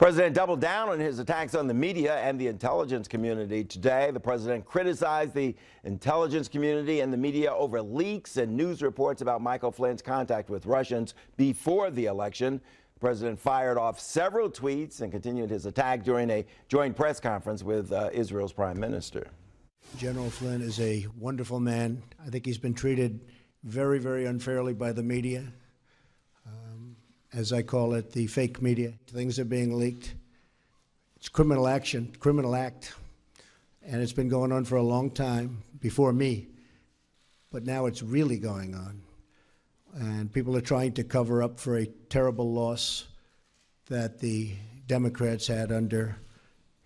President doubled down on his attacks on the media and the intelligence community today. The president criticized the intelligence community and the media over leaks and news reports about Michael Flynn's contact with Russians before the election. The president fired off several tweets and continued his attack during a joint press conference with Israel's prime minister. General Flynn is a wonderful man. I think he's been treated very, very unfairly by the media. As I call it, the fake media. Things are being leaked. It's criminal action, criminal act, and it's been going on for a long time before me, but now it's really going on. And people are trying to cover up for a terrible loss that the Democrats had under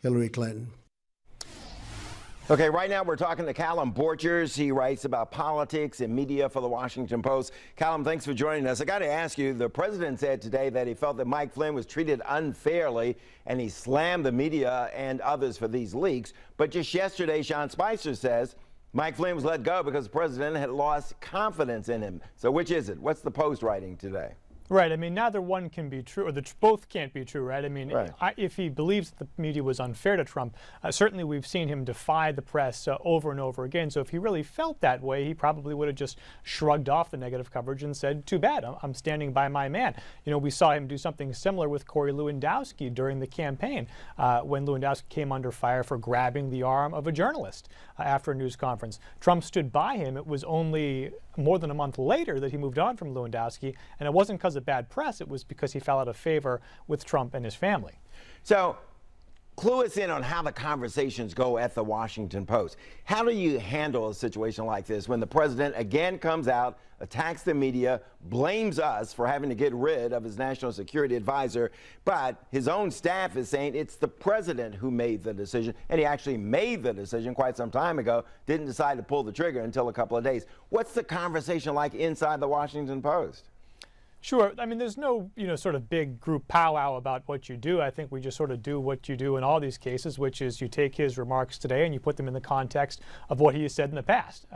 Hillary Clinton. Okay, right now we're talking to Callum Borchers. He writes about politics and media for the Washington Post. Callum, thanks for joining us. I got to ask you, the president said today that he felt that Mike Flynn was treated unfairly, and he slammed the media and others for these leaks. But just yesterday, Sean Spicer says Mike Flynn was let go because the president had lost confidence in him. So which is it? What's the Post writing today? Right. I mean, neither one can be true, or both can't be true, right? I mean, right. If he believes that the media was unfair to Trump, certainly we've seen him defy the press over and over again. So if he really felt that way, he probably would have just shrugged off the negative coverage and said, too bad, I'm standing by my man. You know, we saw him do something similar with Corey Lewandowski during the campaign when Lewandowski came under fire for grabbing the arm of a journalist after a news conference. Trump stood by him. It was only more than a month later that he moved on from Lewandowski, and it wasn't because of bad press, it was because he fell out of favor with Trump and his family. So clue us in on how the conversations go at the Washington Post. How do you handle a situation like this when the president again comes out, attacks the media, blames us for having to get rid of his national security advisor, but his own staff is saying it's the president who made the decision, and he actually made the decision quite some time ago, didn't decide to pull the trigger until a couple of days. What's the conversation like inside the Washington Post? Sure. I mean, there's no, sort of big group powwow about what you do. I think we just sort of do what you do in all these cases, which is you take his remarks today and you put them in the context of what he has said in the past,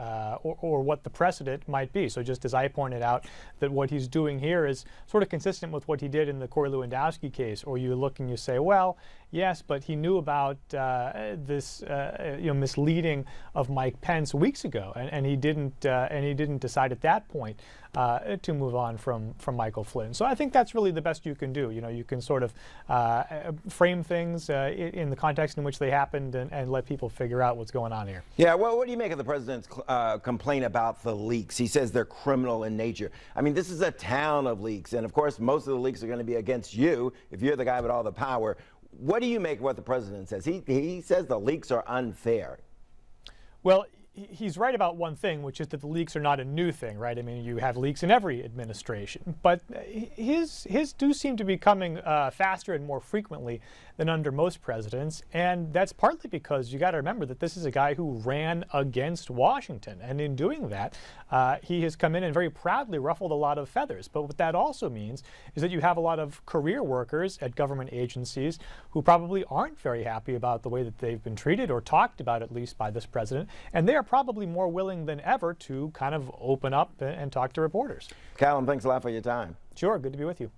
or what the precedent might be. So just as I pointed out that what he's doing here is sort of consistent with what he did in the Corey Lewandowski case, or you look and you say, well, yes, but he knew about this misleading of Mike Pence weeks ago, and he didn't decide at that point to move on from Michael Flynn. So I think that's really the best you can do. You can sort of frame things in the context in which they happened and let people figure out what's going on here. Yeah, well, what do you make of the president's complaint about the leaks? He says they're criminal in nature. I mean, this is a town of leaks, and of course, most of the leaks are going to be against you if you're the guy with all the power. What do you make of what the president says? He says the leaks are unfair. Well, he's right about one thing, which is that the leaks are not a new thing, right? I mean, you have leaks in every administration, but his do seem to be coming faster and more frequently than under most presidents, and that's partly because you got to remember that this is a guy who ran against Washington, and in doing that, he has come in and very proudly ruffled a lot of feathers. But what that also means is that you have a lot of career workers at government agencies who probably aren't very happy about the way that they've been treated, or talked about at least, by this president, and they are probably more willing than ever to kind of open up and talk to reporters. Callum, thanks a lot for your time. Sure, good to be with you.